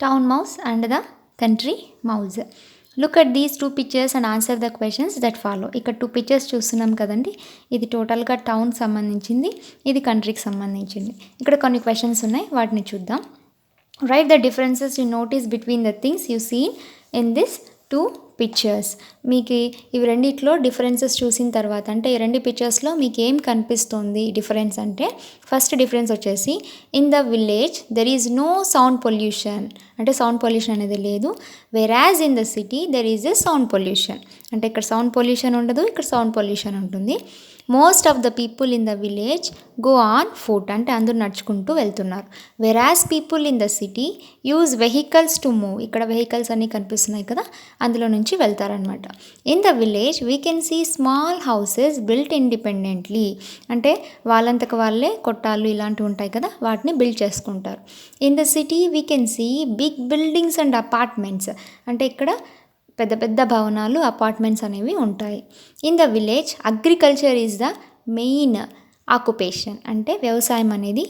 town mouse and the country mouse. Look at these two pictures and answer the questions that follow. ఇక్కడ 2 pictures చూస్తున్నాం కదండి. ఇది టోటల్గా town సంబంధించింది, ఇది కంట్రీకి సంబంధించింది. ఇక్కడ కొన్ని క్వశ్చన్స్ ఉన్నాయి, వాటిని చూద్దాం. Right the differences you notice between the things you seen in this 2 pictures. మీకు ఇవి రెండిట్లో డిఫరెన్సెస్ చూసిన తర్వాత, అంటే ఈ 2 పిక్చర్స్లో మీకు ఏం కనిపిస్తుంది డిఫరెన్స్ అంటే, ఫస్ట్ డిఫరెన్స్ వచ్చేసి in the village there is no sound pollution, అంటే సౌండ్ పొల్యూషన్ అనేది లేదు. Whereas in the city there is a sound pollution, అంటే ఇక్కడ సౌండ్ పొల్యూషన్ ఉండదు, ఇక్కడ సౌండ్ పొల్యూషన్ ఉంటుంది. Most of the people in the village go on foot, అంటే అందరూ నడుచుకుంటూ వెళ్తున్నారు. Whereas people in the city use vehicles to move, ఇక్కడ వెహికల్స్ అన్నీ కనిపిస్తున్నాయి కదా, అందులో నుంచి వెళ్తారనమాట. In the village we can see small houses built independently, అంటే వాళ్ళంతకు వాళ్ళే కొట్టాలు ఇలాంటివి ఉంటాయి కదా, వాటిని బిల్డ్ చేసుకుంటారు. In the city we can see big buildings and apartments, అంటే ఇక్కడ పెద్ద పెద్ద భవనాలు, అపార్ట్మెంట్స్ అనేవి ఉంటాయి. In the village agriculture is the main occupation, అంటే వ్యవసాయం అనేది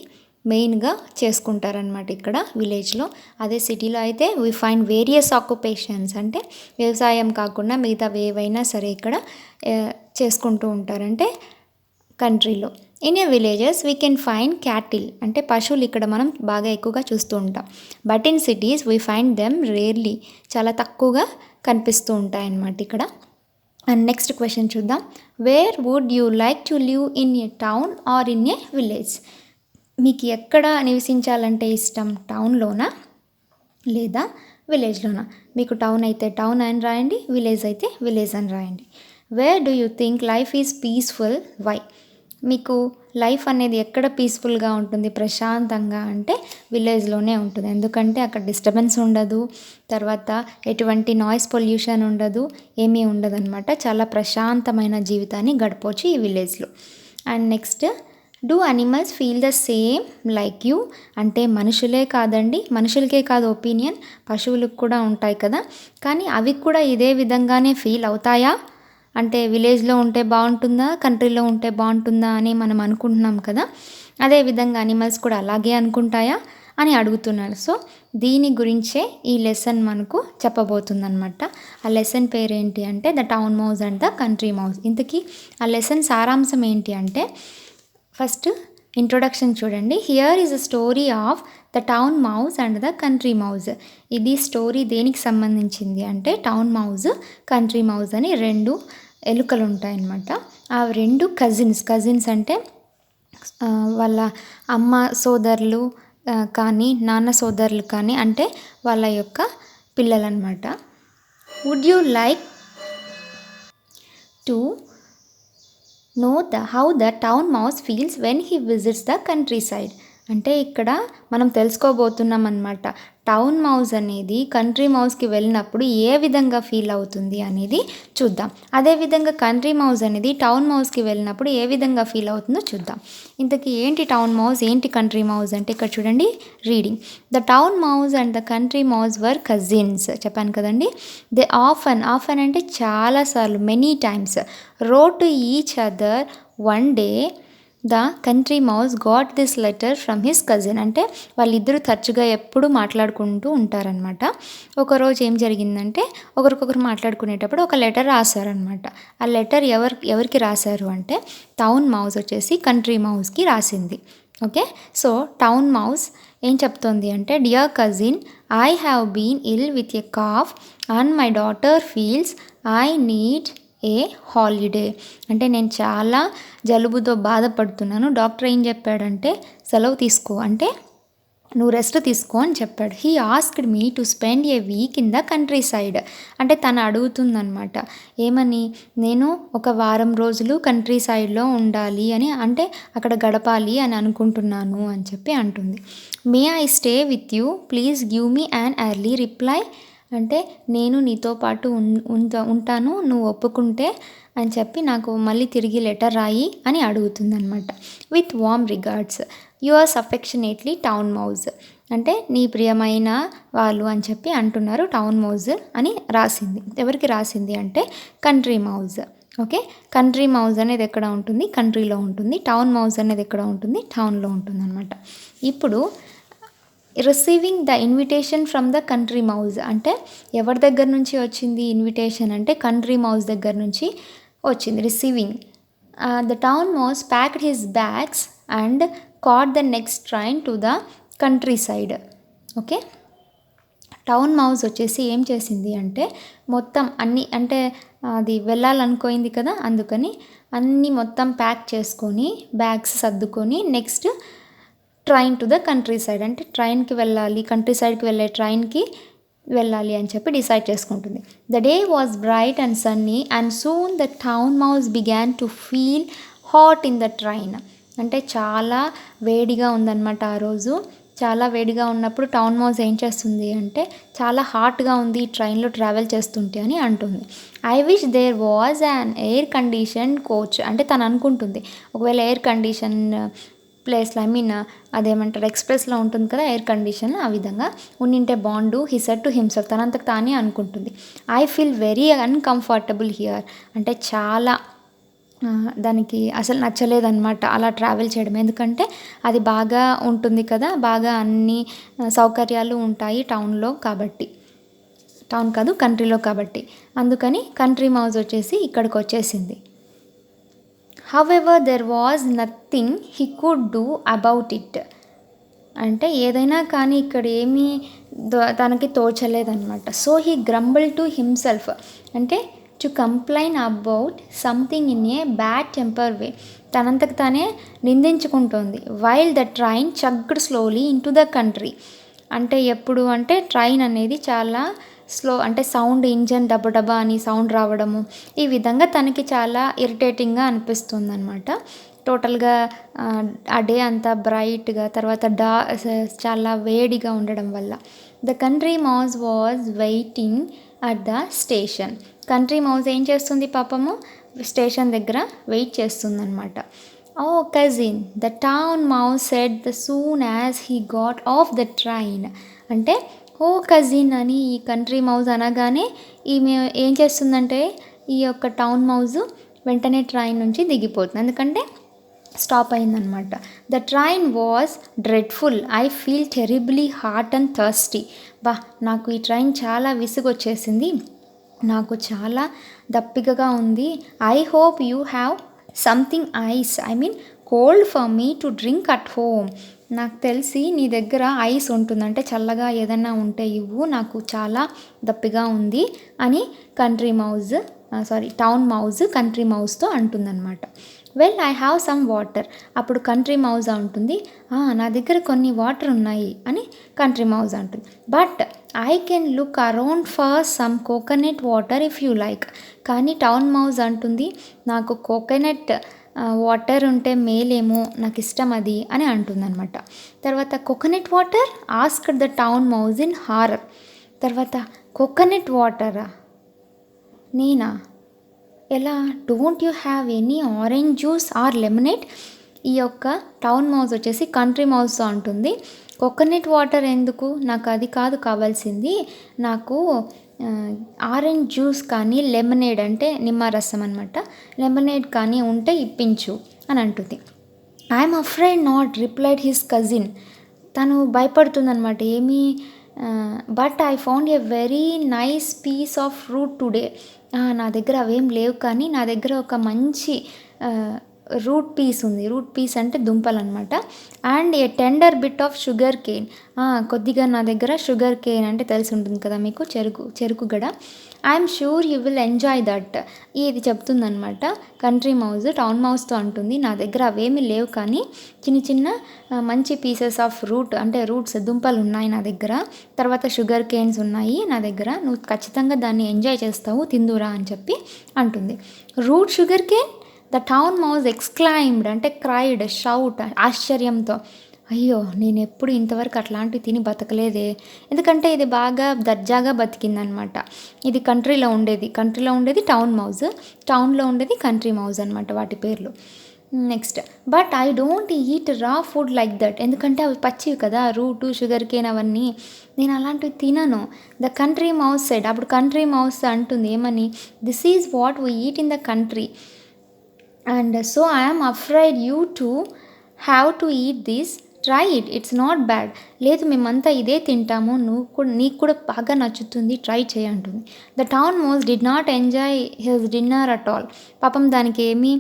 మెయిన్గా చేసుకుంటారనమాట ఇక్కడ విలేజ్లో. అదే సిటీలో అయితే వీ ఫైండ్ వేరియస్ ఆక్యుపేషన్స్, అంటే వ్యవసాయం కాకుండా మిగతా ఏవైనా సరే ఇక్కడ చేసుకుంటూ ఉంటారంటే కంట్రీలో. In a villages we can find cattle, అంటే పశువులు ఇక్కడ మనం బాగా ఎక్కువగా చూస్తూ ఉంటాం. But in cities we find them rarely, చాలా తక్కువగా కనిపిస్తూ ఉంటాయన్నమాట ఇక్కడ. అండ్ నెక్స్ట్ క్వశ్చన్ చూద్దాం. Where would you like to live in a town or in a village? మీకు ఎక్కడ నివసించాలంటే ఇష్టం, టౌన్లోనా లేదా విలేజ్లోనా? మీకు టౌన్ అయితే టౌన్ అని రాయండి, విలేజ్ అయితే విలేజ్ అని రాయండి. Where do you think life is peaceful, why? మీకు లైఫ్ అనేది ఎక్కడ పీస్ఫుల్గా ఉంటుంది, ప్రశాంతంగా అంటే విలేజ్లోనే ఉంటుంది. ఎందుకంటే అక్కడ డిస్టర్బెన్స్ ఉండదు, తర్వాత ఎటువంటి నాయిస్ పొల్యూషన్ ఉండదు, ఏమీ ఉండదు అనమాట. చాలా ప్రశాంతమైన జీవితాన్ని గడపవచ్చు ఈ విలేజ్లో. And next, do animals feel the same like you? అంటే మనుషులే కాదండి, మనుషులకే కాదు ఒపీనియన్, పశువులకు కూడా ఉంటాయి కదా, కానీ అవి కూడా ఇదే విధంగానే ఫీల్ అవుతాయా? అంటే విలేజ్లో ఉంటే బాగుంటుందా, కంట్రీలో ఉంటే బాగుంటుందా అని మనం అనుకుంటున్నాం కదా, అదేవిధంగా అనిమల్స్ కూడా అలాగే అనుకుంటాయా అని అడుగుతున్నారు. సో దీని గురించే ఈ లెసన్ మనకు చెప్పబోతుందన్నమాట. ఆ లెసన్ పేరేంటి అంటే the town mouse and the country mouse. ఇంతకీ ఆ లెసన్ సారాంశం ఏంటి అంటే, ఫస్ట్ ఇంట్రొడక్షన్ చూడండి. Here is a story of the town mouse and the country mouse. ఇది స్టోరీ దేనికి సంబంధించింది అంటే టౌన్ మౌస్, కంట్రీ మౌస్ అని 2 ఎలుకలు ఉంటాయన్నమాట. ఆ 2 కజిన్స్ అంటే వాళ్ళ అమ్మ సోదరులు కానీ నాన్న సోదరులు కానీ, అంటే వాళ్ళ యొక్క పిల్లలన్నమాట. Would you like to know how the town mouse feels when he visits the countryside? అంటే ఇక్కడ మనం తెలుసుకోబోతున్నాం అన్నమాట, టౌన్ మౌస్ అనేది కంట్రీ మౌస్కి వెళ్ళినప్పుడు ఏ విధంగా ఫీల్ అవుతుంది అనేది చూద్దాం. అదేవిధంగా కంట్రీ మౌస్ అనేది టౌన్ మౌస్కి వెళ్ళినప్పుడు ఏ విధంగా ఫీల్ అవుతుందో చూద్దాం. ఇంతకీ ఏంటి టౌన్ మౌస్, ఏంటి కంట్రీ మౌస్ అంటే, ఇక్కడ చూడండి reading. The town mouse and the country mouse were cousins, చెప్పాను కదండి. దే ఆఫన్ అంటే చాలాసార్లు, many times, wrote to each other one day the country mouse got this letter from his cousin, అంటే వాళ్ళిద్దరూ తరచుగా ఎప్పుడు మాట్లాడుకుంటూ ఉంటారనమాట. ఒకరోజు ఏం జరిగిందంటే, ఒకరికొకరు మాట్లాడుకునేటప్పుడు ఒక లెటర్ రాశారనమాట. ఆ లెటర్ ఎవరికి రాశారు అంటే, టౌన్ మౌస్ వచ్చేసి కంట్రీ మౌస్కి రాసింది. ఓకే, సో టౌన్ మౌస్ ఏం చెప్తోంది అంటే, dear cousin, I have been ill with a cough and my daughter feels I need a holiday, అంటే నేను చాలా జలుబుతో బాధపడుతున్నాను, డాక్టర్ ఏం చెప్పాడంటే సెలవు తీసుకో, అంటే నువ్వు రెస్ట్ తీసుకో అని చెప్పాడు. He asked me to spend A week in the country side, అంటే తను అడుగుతుందనమాట ఏమని, నేను ఒక వారం రోజులు కంట్రీ సైడ్లో ఉండాలి అని, అంటే అక్కడ గడపాలి అని అనుకుంటున్నాను అని చెప్పి అంటుంది. May I stay with you, please give me an early reply, అంటే నేను నీతో పాటు ఉంటాను, నువ్వు ఒప్పుకుంటే అని చెప్పి నాకు మళ్ళీ తిరిగి లెటర్ రాయి అని అడుగుతుందనమాట. With warm regards yours affectionately town mouse, అంటే నీ ప్రియమైన వాళ్ళు అని చెప్పి అంటున్నారు టౌన్ మౌస్ అని రాసింది. ఎవరికి రాసింది అంటే country mouse. Okay, country mouse అనేది ఎక్కడ ఉంటుంది, కంట్రీలో ఉంటుంది. టౌన్ మౌస్ అనేది ఎక్కడ ఉంటుంది, టౌన్లో ఉంటుంది అనమాట. ఇప్పుడు receiving the invitation from the country mouse అంటే ఎవరి దగ్గర నుంచి వచ్చింది ఇన్విటేషన్ అంటే కంట్రీ మౌజ్ దగ్గర నుంచి వచ్చింది receiving. The town mouse packed his bags and caught the next train to the country side. Okay, town mouse వచ్చేసి ఏం చేసింది అంటే మొత్తం అన్నీ అంటే అది వెళ్ళాలనుకోయింది కదా, అందుకని అన్నీ మొత్తం ప్యాక్ చేసుకొని బ్యాగ్స్ సర్దుకొని next train to the country side అంటే ట్రైన్కి వెళ్ళాలి, కంట్రీ సైడ్కి వెళ్ళే ట్రైన్కి వెళ్ళాలి అని చెప్పి డిసైడ్ చేసుకుంటుంది. The day was bright and sunny and soon the town mouse began to feel hot in the train. అంటే చాలా వేడిగా ఉందన్నమాట ఆ రోజు. చాలా వేడిగా ఉన్నప్పుడు టౌన్ మౌజ్ ఏం చేస్తుంది అంటే చాలా హాట్గా ఉంది ఈ ట్రైన్లో ట్రావెల్ చేస్తుంటే అని అంటుంది. I wish there was an air condition coach అంటే తను అనుకుంటుంది ఒకవేళ ఎయిర్ కండిషన్ ప్లేస్లో అదేమంటారు ఎక్స్ప్రెస్లో ఉంటుంది కదా ఎయిర్ కండిషన్, ఆ విధంగా ఉండింటే బాండు. హీ సెడ్ టు హిమ్సెల్ఫ్ తనంతకు తానే అనుకుంటుంది. I feel very uncomfortable here అంటే చాలా దానికి అసలు నచ్చలేదన్నమాట అలా ట్రావెల్ చేయడం. ఎందుకంటే అది బాగా ఉంటుంది కదా, బాగా అన్ని సౌకర్యాలు ఉంటాయి టౌన్లో కాబట్టి, టౌన్ కాదు కంట్రీలో కాబట్టి, అందుకని కంట్రీ మౌజ్ వచ్చేసి ఇక్కడికి వచ్చేసింది. However there was nothing he could do about it అంటే ఏదైనా కానీ ఇక్కడ ఏమీ తనకి తోచలేదన్నమాట. So he grumble to himself అంటే to complain about something in a bad temper way తనంతకు తానే నిందించుకుంటోంది. While the train chugged slowly in to the country అంటే ఎప్పుడు అంటే ట్రైన్ అనేది చాలా స్లో అంటే సౌండ్ ఇంజన్ డబ్బా అని సౌండ్ రావడము ఈ విధంగా తనకి చాలా ఇరిటేటింగ్గా అనిపిస్తుంది అనమాట. టోటల్గా ఆ డే అంతా బ్రైట్గా తర్వాత చాలా వేడిగా ఉండడం వల్ల. The country mouse was waiting at the station. Country mouse ఏం చేస్తుంది పాపము స్టేషన్ దగ్గర వెయిట్ చేస్తుందన్నమాట. Oh cousin the town mouse said the soon as he got off the train అంటే ఓ కజిన్ అని ఈ కంట్రీ మౌజ్ అనగానే ఈమె ఏం చేస్తుందంటే ఈ యొక్క టౌన్ మౌజ్ వెంటనే ట్రైన్ నుంచి దిగిపోతుంది ఎందుకంటే స్టాప్ అయిందనమాట. The train was dreadful I feel terribly hot and thirsty. నాకు ఈ ట్రైన్ చాలా విసుగొచ్చేసింది, నాకు చాలా దప్పికగా ఉంది. I hope you have something cold for me to drink at home. నాకు తెలిసి నీ దగ్గర ఐస్ ఉంటుందంటే చల్లగా ఏదైనా ఉంటే ఇవ్వు, నాకు చాలా దప్పిగా ఉంది అని టౌన్ మౌజ్ కంట్రీ మౌజ్తో అంటుందన్నమాట. Well I have some water. అప్పుడు కంట్రీ మౌజ్ అంటుంది నా దగ్గర కొన్ని వాటర్ ఉన్నాయి అని కంట్రీ మౌజ్ అంటుంది. But I can look around for some coconut water if you like. కానీ టౌన్ మౌజ్ అంటుంది నాకు కోకోనట్ వాటర్ ఉంటే మేలేమో, నాకు ఇష్టం అది అని అంటుందన్నమాట. తర్వాత coconut water asked the town mouse in horror. తర్వాత కోకోనట్ వాటరా నేనా, ఎలా, don't you have any orange juice or lemonade. ఈ యొక్క టౌన్ మౌజ్ వచ్చేసి కంట్రీ మౌజ్తో అంటుంది కోకోనట్ వాటర్ ఎందుకు, నాకు అది కాదు కావాల్సింది, నాకు ఆరెంజ్ జ్యూస్ కానీ లెమనేడ్ అంటే నిమ్మరసం అనమాట, లెమనేడ్ కానీ ఉంటే ఇప్పించు అని అంటుంది. I'm afraid not replied his cousin. తను భయపడుతుందనమాట ఏమీ. But I found a very nice piece of fruit today. నా దగ్గర అవేం లేవు కానీ నా దగ్గర ఒక మంచి రూట్ పీస్ ఉంది. రూట్ పీస్ అంటే దుంపలు అనమాట. And a tender bit of sugar cane. కొద్దిగా నా దగ్గర షుగర్ కేన్ అంటే తెలిసి ఉంటుంది కదా మీకు, చెరుకు గడ. I'm sure you will enjoy that. ఇది చెప్తుందనమాట కంట్రీ మౌజ్ టౌన్ మౌజ్తో అంటుంది నా దగ్గర అవేమీ లేవు కానీ చిన్న చిన్న మంచి పీసెస్ ఆఫ్ రూట్స్ దుంపలు ఉన్నాయి నా దగ్గర, తర్వాత షుగర్ కేన్స్ ఉన్నాయి నా దగ్గర, నువ్వు ఖచ్చితంగా దాన్ని ఎంజాయ్ చేస్తావు, తిందురా అని చెప్పి అంటుంది. Root sugar cane the town mouse exclaimed అంటే క్రైడ్ షౌట్ ఆశ్చర్యంతో. అయ్యో నేను ఎప్పుడు ఇంతవరకు అట్లాంటివి తిని బతకలేదే, ఎందుకంటే ఇది బాగా దర్జాగా బతికిందనమాట. ఇది కంట్రీలో ఉండేది టౌన్ మౌజ్, టౌన్లో ఉండేది కంట్రీ మౌజ్ అనమాట వాటి పేర్లు. Next but I don't eat రా ఫుడ్ లైక్ దట్. ఎందుకంటే అవి పచ్చివి కదా, రూటు షుగర్ కేన్ అవన్నీ, నేను అలాంటివి తినను. The country mouse said. అప్పుడు కంట్రీ మౌజ్ అంటుంది ఏమని, this is what we eat in the country and so I am afraid you to have to eat this try it, it's not bad. లేదు మేమంతా ఇదే తింటాము, నీకు కూడా బాగా నచ్చుతుంది, ట్రై చేయి అంటుంది. The town mouse did not enjoy his dinner at all. పాపం దానికి ఏమీ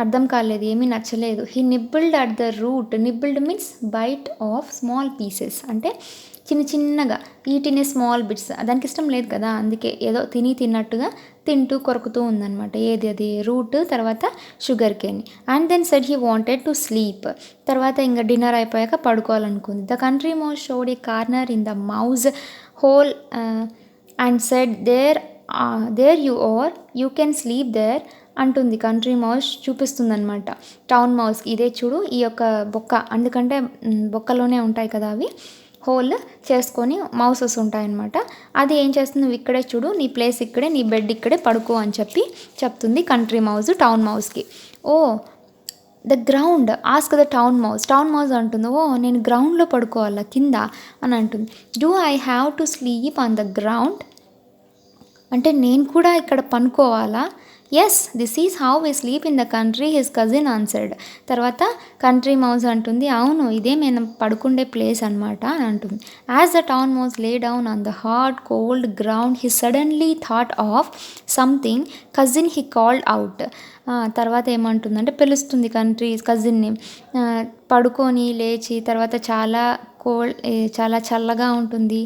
అర్థం కాలేదు, ఏమీ నచ్చలేదు. He nibbled at the root. Nibbled means bite of small pieces, అంటే చిన్న చిన్నగా eat in a small bits. దానికి ఇష్టం లేదు కదా, అందుకే ఏదో తిన్నట్టుగా తింటూ కొరుకుతూ ఉందన్నమాట. ఏది అది రూట్, తర్వాత sugar cane. And then said he wanted to sleep. తర్వాత ఇంకా డిన్నర్ అయిపోయాక పడుకోవాలనుకుంది. The country mouse showed a corner in the mouse hole and said there you are, you can sleep there అంటుంది. కంట్రీ మౌస్ చూపిస్తుంది అనమాట town మౌస్కి. ఇదే చూడు ఈ యొక్క బొక్క, ఎందుకంటే బొక్కలోనే ఉంటాయి కదా అవి, హోల్ చేసుకొని మౌసెస్ ఉంటాయన్నమాట. అది ఏం చేస్తుంది, నువ్వు ఇక్కడే చూడు, నీ ప్లేస్ ఇక్కడే, నీ బెడ్ ఇక్కడే, పడుకో అని చెప్తుంది కంట్రీ మౌస్ టౌన్ మౌస్కి. Oh the ground ask the town mouse. Town mouse అంటుంది, ఓ నేను గ్రౌండ్లో పడుకోవాలా, కింద అని అంటుంది. Do I have to sleep on the ground, అంటే నేను కూడా ఇక్కడ పనుకోవాలా. Yes, this is how we sleep in the country, his cousin answered. తర్వాత కంట్రీ మౌస్ అంటుంది, అవును ఇదే మేము పడుకుండే ప్లేస్ అనమాట అని అంటుంది. As the town mouse lay down on the hot cold ground he suddenly thought of something cousin he called out. తర్వాత ఏమంటుందంటే పిలుస్తుంది కజిన్ని. పడుకొని లేచి తర్వాత చాలా చాలా చల్లగా ఉంటుంది,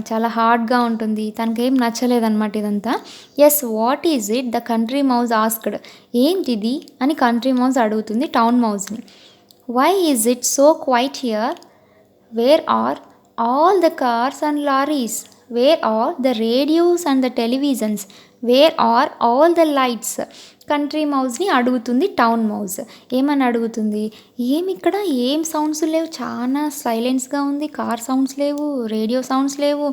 చాలా హార్డ్గా ఉంటుంది, తనకేం నచ్చలేదన్నమాట ఇదంతా. Yes, what is it, the country mouse asked. ఏంటిది అని కంట్రీ మౌస్ అడుగుతుంది టౌన్ మౌస్ని. Why is it so quiet here, where are all the cars and lorries, where are the radios and the televisions, where are all the lights. Country మౌస్ని అడుగుతుంది town mouse. ఏమని అడుగుతుంది, ఇక్కడ ఏం sounds లేవు, చాలా సైలెన్స్గా ఉంది, కార్ సౌండ్స్ లేవు, రేడియో సౌండ్స్ లేవు,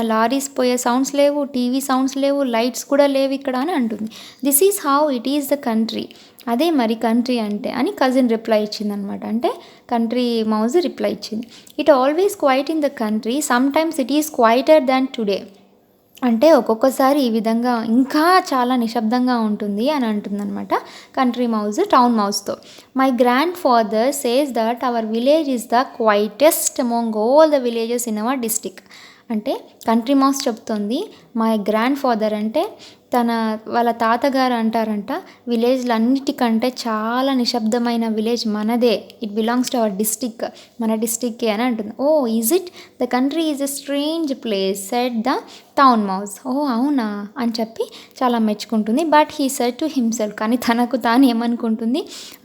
లారీస్ పోయే సౌండ్స్ లేవు, టీవీ సౌండ్స్ లేవు, లైట్స్ కూడా లేవు ఇక్కడ అని అంటుంది. This is how it is the country, అదే మరి కంట్రీ అంటే అని కజిన్ రిప్లై ఇచ్చిందనమాట. అంటే కంట్రీ మౌజ్ రిప్లై ఇచ్చింది. It always quiet in the country, sometimes it is quieter than today. అంటే ఒక్కొక్కసారి ఈ విధంగా ఇంకా చాలా నిశ్శబ్దంగా ఉంటుంది అని అంటుందన్నమాట country mouse town మౌస్తో. My grandfather says that our village is the quietest among all the villages in our district. అంటే కంట్రీ మౌస్ చెప్తోంది, మై గ్రాండ్ ఫాదర్ అంటే వాళ్ళ తాతగారు అంటారంట, విలేజ్లు అన్నిటికంటే చాలా నిశ్శబ్దమైన విలేజ్ మనదే, it belongs to our district, మన డిస్టిక్కే అని అంటుంది. Oh is it, the country is a strange place said the town mouse. Oh అవునా అని చెప్పి చాలా మెచ్చుకుంటుంది. But he said to himself, కానీ తనకు తాను ఏమనుకుంటుంది,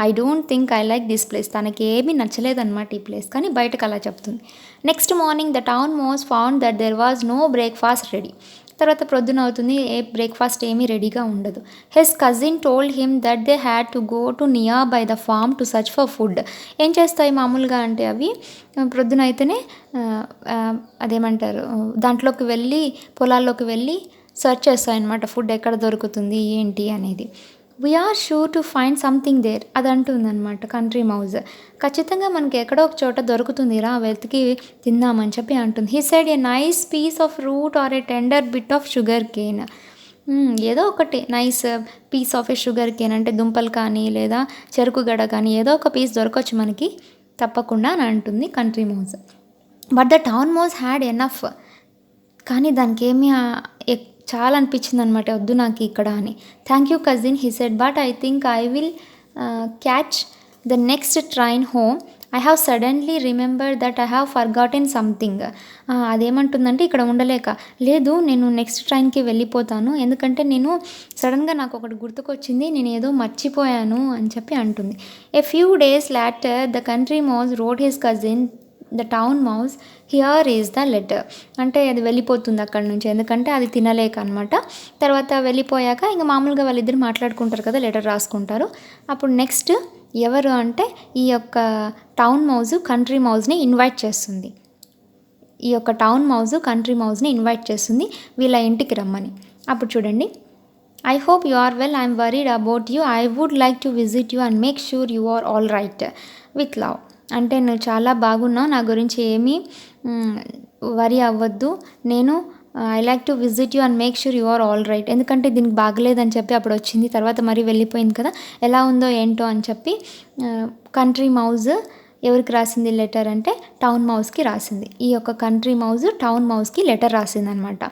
I don't think I like this place, తనకి ఏమీ నచ్చలేదన్నమాట ఈ ప్లేస్, కానీ బయటకు అలా చెప్తుంది. Next morning the town mouse found that there was no breakfast ready. తర్వాత ప్రొద్దున అవుతుంది, బ్రేక్ఫాస్ట్ ఏమీ రెడీగా ఉండదు. His cousin told him that they had to go to nearby the farm to search for food. ఏం చేస్తాయి మామూలుగా అంటే అవి ప్రొద్దున అయితేనే అదేమంటారు, దాంట్లోకి వెళ్ళి పొలాల్లోకి వెళ్ళి సర్చ్ చేస్తాయి అన్నమాట, ఫుడ్ ఎక్కడ దొరుకుతుంది ఏంటి అనేది. We're sure to find something there, అది అంటుందన్నమాట కంట్రీ మౌజ్. ఖచ్చితంగా మనకి ఎక్కడో ఒక చోట దొరుకుతుందిరా, వెతికి తిందామని చెప్పి అంటుంది. He said a nice piece of root or a tender bit of sugar cane. ఏదో ఒకటి nice piece of a sugar cane అంటే దుంపలు కానీ లేదా చెరుకు గడ కానీ ఏదో ఒక పీస్ దొరకవచ్చు మనకి తప్పకుండా అని అంటుంది country mouse. But the town mouse had enough, కానీ దానికి ఏమీ చాలా అనిపించింది అనమాట, వద్దు నాకు ఇక్కడ అని. Thank you cousin he said, but I think I will catch the next train home. I have suddenly remember that I have forgotten something. అదేమంటుందంటే ఇక్కడ ఉండలేక, లేదు నేను నెక్స్ట్ ట్రైన్కి వెళ్ళిపోతాను, ఎందుకంటే నేను సడన్గా నాకు ఒకటి గుర్తుకొచ్చింది, నేను ఏదో మర్చిపోయాను అని చెప్పి అంటుంది. A few days later the country mouse wrote his cousin the town mouse, here is the letter. అంటే అది వెళ్ళిపోతుంది అక్కడి నుంచి, ఎందుకంటే అది తినలేక అనమాట. తర్వాత వెళ్ళిపోయాక ఇంకా మామూలుగా వాళ్ళిద్దరు మాట్లాడుకుంటారు కదా, లెటర్ రాసుకుంటారు. అప్పుడు నెక్స్ట్ ఎవరు అంటే ఈ యొక్క టౌన్ మౌజ్ కంట్రీ మౌజ్ని ఇన్వైట్ చేస్తుంది. ఈ యొక్క టౌన్ మౌజ్ కంట్రీ మౌజ్ని ఇన్వైట్ చేస్తుంది వీళ్ళ ఇంటికి రమ్మని. అప్పుడు చూడండి, I hope you are well, I'm worried about you, I would like to visit you and make sure you are all right with love. అంటే నువ్వు చాలా బాగున్నావు, నా గురించి ఏమీ వరి అవ్వద్దు, నేను I like to visit you and make sure you are all right. ఎందుకంటే దీనికి బాగలేదని చెప్పి అప్పుడు వచ్చింది, తర్వాత మరి వెళ్ళిపోయింది కదా, ఎలా ఉందో ఏంటో అని చెప్పి కంట్రీ మౌజ్ ఎవరికి రాసింది లెటర్ అంటే టౌన్ మౌస్కి రాసింది. ఈ యొక్క కంట్రీ మౌస్ టౌన్ మౌస్కి లెటర్ రాసింది అనమాట.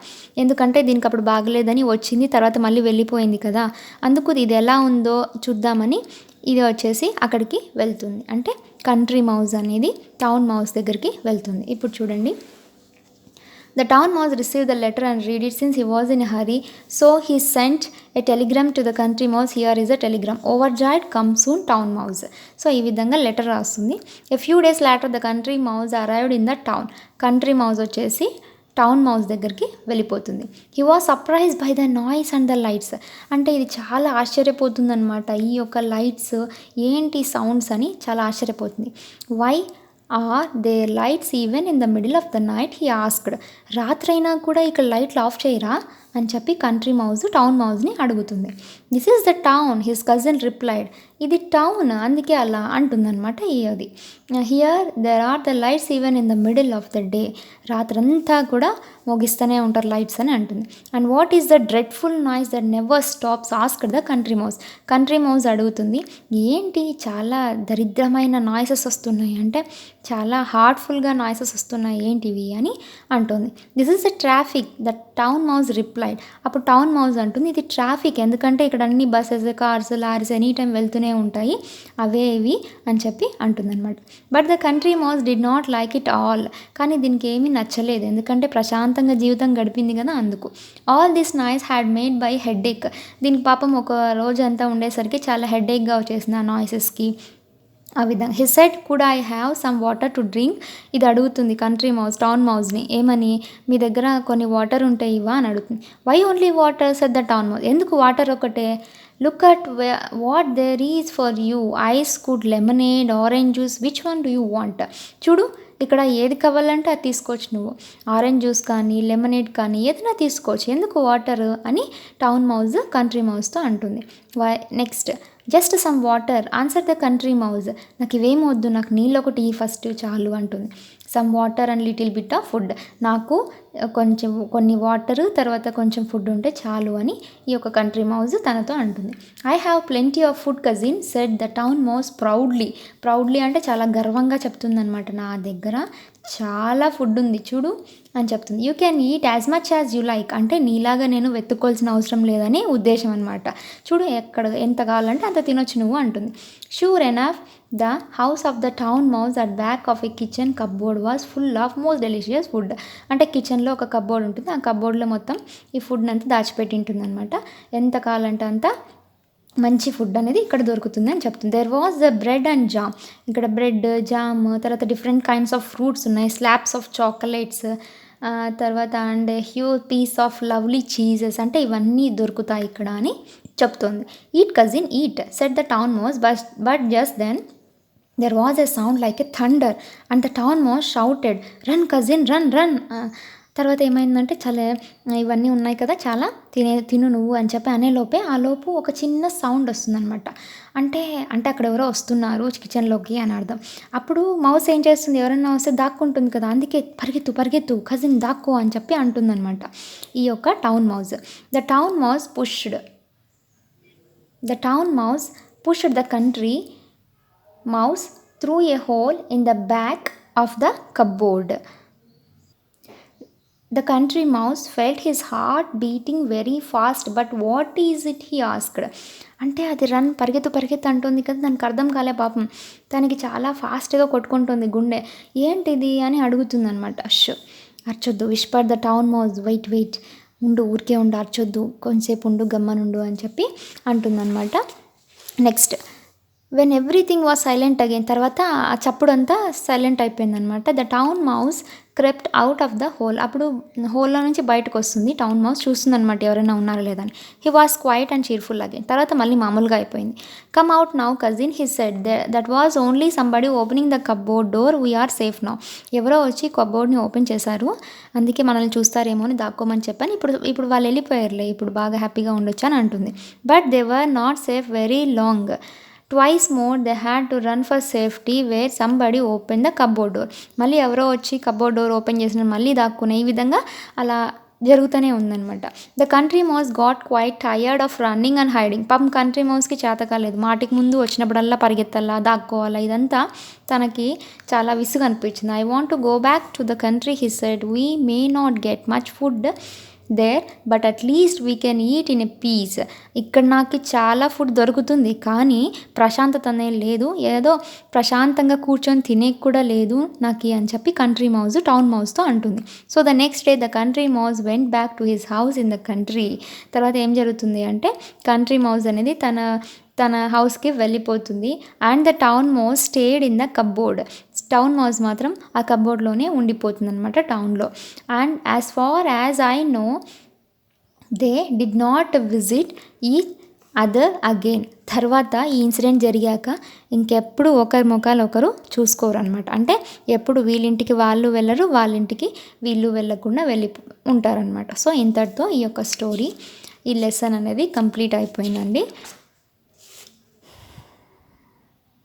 ఎందుకంటే దీనికి అప్పుడు బాగలేదని వచ్చింది, తర్వాత మళ్ళీ వెళ్ళిపోయింది కదా, అందుకు ఇది ఎలా ఉందో చూద్దామని ఇది వచ్చేసి అక్కడికి వెళ్తుంది. అంటే కంట్రీ మౌస్ అనేది టౌన్ మౌస్ దగ్గరికి వెళ్తుంది. ఇప్పుడు చూడండి, the town mouse received the letter and read it since he was in a hurry, so he sent a telegram to the country mouse, here is a telegram, overjoyed, come soon town mouse. So ఈ విధంగా letter రాస్తుంది. a few days later the country mouse arrived in the town. Country mouse వచ్చేసి town mouse దగ్గరికి వెళ్ళిపోతుంది. He was surprise by the noise and the lights. అంటే ఇది చాలా ఆశ్చర్యపోతుంది అనమాట. ఈ యొక్క లైట్స్ ఏంటి సౌండ్స్ అని చాలా ఆశ్చర్యపోతుంది. Why are there lights even in the middle of the night he asked. రాత్రైనా కూడా ఇక్కడ లైట్లు ఆఫ్ చేయరా అని చెప్పి కంట్రీ మౌస్ టౌన్ మౌస్ని అడుగుతుంది. This is the town his cousin replied. ఇది టౌన్ అందుకే అలా అంటుందన్నమాట. అది here there are the lights even in the middle of the day. రాత్రంతా కూడా మోగిస్తూనే ఉంటారు లైట్స్ అని అంటుంది. And what is the dreadful noise that never stops asked the country mouse. Country mouse అడుగుతుంది, ఏంటి చాలా దరిద్రమైన నాయిసెస్ వస్తున్నాయి, అంటే చాలా హార్ట్ఫుల్గా నాయిసెస్ వస్తున్నాయి ఏంటివి అని అంటుంది. This is the traffic the town mouse replied. అప్పుడు టౌన్ మౌస్ అంటుంది, ఇది ట్రాఫిక్, ఎందుకంటే ఇక్కడ అన్ని buses cars lorries any time వెళ్తూనే ఉంటాయి, అవే ఇవి అని చెప్పి అంటుందన్నమాట. But the country mouse did not like it all. కానీ దీనికి ఏమీ నచ్చలేదు, ఎందుకంటే ప్రశాంతంగా జీవితం గడిపింది కదా అందుకు. All this noise had made by headache. దీనికి పాపం ఒక రోజంతా ఉండేసరికి చాలా హెడేక్గా వచ్చేసింది ఆ నాయిసెస్కి. ఆ విధంగా he said could I have some water to drink. ఇది అడుగుతుంది కంట్రీ మౌస్ టౌన్ మౌస్ని, ఏమని, మీ దగ్గర కొన్ని వాటర్ ఉంటాయి ఇవా అని అడుగుతుంది. Why only water said the town mouse. ఎందుకు వాటర్ ఒకటే, look at what there is for you, ice, cold, lemonade, orange juice, which one do you want. చూడు ఇక్కడ ఏది కావాలంటే అది తీసుకోవచ్చు నువ్వు, ఆరెంజ్ జ్యూస్ కానీ లెమనేడ్ కానీ ఏదైనా తీసుకోవచ్చు, ఎందుకు వాటర్ అని టౌన్ మౌస్ కంట్రీ మౌస్తో అంటుంది. Next just some water answer the country mouse. నాకు ఇవేం వద్దు, నాకు నీళ్ళు ఒకటి ఫస్ట్ చాలు అంటుంది. Some water and little bit of food. నాకు కొన్ని వాటర్ తర్వాత కొంచెం ఫుడ్ ఉంటే చాలు అని ఈ యొక్క కంట్రీ మౌస్ తనతో అంటుంది. I have plenty of food cousin said the town mouse proudly. Proudly అంటే చాలా గర్వంగా చెప్తుందనమాట, నా దగ్గర చాలా ఫుడ్ ఉంది చూడు అని చెప్తుంది. You can eat as much as you like. అంటే నీలాగా నేను వెతుక్కోవాల్సిన అవసరం లేదని ఉద్దేశం అనమాట. చూడు ఎంత కావాలంటే అంత తినొచ్చు నువ్వు అంటుంది. Sure enough the house of the town mouse at back of a kitchen cupboard was full of most delicious food. అంటే కిచెన్లో ఒక కప్బోర్డ్ ఉంటుంది, ఆ కప్బోర్డ్లో మొత్తం ఈ ఫుడ్ అంతా దాచిపెట్టి ఉంటుంది అనమాట. ఎంత కావాలంటే అంత మంచి ఫుడ్ అనేది ఇక్కడ దొరుకుతుంది అని చెప్తుంది. There was the bread and jam. ఇక్కడ బ్రెడ్ జామ్ తర్వాత డిఫరెంట్ కైండ్స్ ఆఫ్ ఫ్రూట్స్ ఉన్నాయి, స్లాబ్స్ ఆఫ్ చాక్లెట్స్, తర్వాత and huge piece of lovely cheeses. అంటే ఇవన్నీ దొరుకుతాయి ఇక్కడ అని చెప్తుంది. Eat cousin eat said the town mouse but just then there was a sound like a thunder and the town mouse shouted, run cousin run run. తర్వాత ఏమైందంటే చాలా ఇవన్నీ ఉన్నాయి కదా, చాలా తిను నువ్వు అని చెప్పి అనేలోపే ఆలోపు ఒక చిన్న సౌండ్ వస్తుందన్నమాట. అంటే అక్కడ ఎవరో వస్తున్నారు కిచెన్లోకి అని అర్థం. అప్పుడు మౌస్ ఏం చేస్తుంది, ఎవరైనా వస్తే దాక్కుంటుంది కదా, అందుకే పరిగెత్తు కజిన్ దాక్కో అని చెప్పి అంటుందన్నమాట ఈ యొక్క town mouse. The town mouse pushed the country mouse through a hole in the back of the cupboard. The country mouse felt his heart beating very fast, but what is it, he asked. అంటే అది పరిగెత్తు అంటుంది కదా, దానికి అర్థం కాలే పాపం, దానికి చాలా ఫాస్ట్గా కొట్టుకుంటుంది గుండె, ఏంటిది అని అడుగుతుంది అనమాట. అర్చొద్దు whisper the town mouse, wait ఉండు, ఊరికే ఉండు, అర్చొద్దు, కొంచెంసేపు ఉండు, గమ్మనుండు అని చెప్పి అంటుందన్నమాట. Next when everything was silent again. తర్వాత ఆ చప్పుడు అంతా సైలెంట్ అయిపోయిందనమాట. The town mouse crept out of the hole. అప్పుడు హోల్లో నుంచి బయటకు వస్తుంది టౌన్ మౌస్, చూస్తుందనమాట ఎవరైనా ఉన్నారా లేదని. He was quiet and cheerful again. తర్వాత మళ్ళీ మామూలుగా అయిపోయింది. Come out now cousin he said that was only somebody opening the cupboard door, we're safe now. ఎవరో వచ్చి కప్బోర్డ్ని ఓపెన్ చేశారు, అందుకే మనల్ని చూస్తారేమో అని దాక్కోమని చెప్పాను. ఇప్పుడు వాళ్ళు వెళ్ళిపోయారులే, ఇప్పుడు బాగా హ్యాపీగా ఉండొచ్చు అని అంటుంది. But they were not safe very long. Twice more they had to run for safety wear somebody open the cupboard door. మళ్ళీ ఎవరో వచ్చి కప్బోర్డ్ డోర్ ఓపెన్ చేసిన మళ్ళీ దాక్కునే, ఈ విధంగా అలా జరుగుతూనే ఉందనమాట. The country mouse got quite tired of running and hiding. పాపం కంట్రీ మౌస్కి చేత కాలేదు, మాటికి ముందు వచ్చినప్పుడల్లా పరిగెత్తాలా, దాక్కోవాలా, ఇదంతా తనకి చాలా విసుగు అనిపించింది. I want to go back to the country he said, we may not get much food there but at least we can eat in a peace. ఇక్కడ నాకు చాలా ఫుడ్ దొరుకుతుంది, కానీ ప్రశాంతత అనేది లేదు, ఏదో ప్రశాంతంగా కూర్చొని తినేకి కూడా లేదు నాకు అని చెప్పి కంట్రీ మౌస్ టౌన్ మౌస్తో అంటుంది. So the next day the country mouse went back to his house in the country. తర్వాత ఏం జరుగుతుంది అంటే కంట్రీ మౌస్ అనేది తన హౌస్కి వెళ్ళిపోతుంది. And the town mouse stayed in the cupboard. Town mouse మాత్రం ఆ కబ్బోర్డ్లోనే ఉండిపోతుంది అనమాట టౌన్లో. And as far as I know they did not visit each other again. తర్వాత ఈ ఇన్సిడెంట్ జరిగాక ఇంకెప్పుడు ఒకరి ముఖాలు ఒకరు చూసుకోరు అనమాట. అంటే ఎప్పుడు వీళ్ళింటికి వాళ్ళు వెళ్ళరు, వాళ్ళింటికి వీళ్ళు వెళ్ళకుండా ఉంటారనమాట. సో ఇంతటితో ఈ యొక్క స్టోరీ, ఈ లెసన్ అనేది కంప్లీట్ అయిపోయిందండి.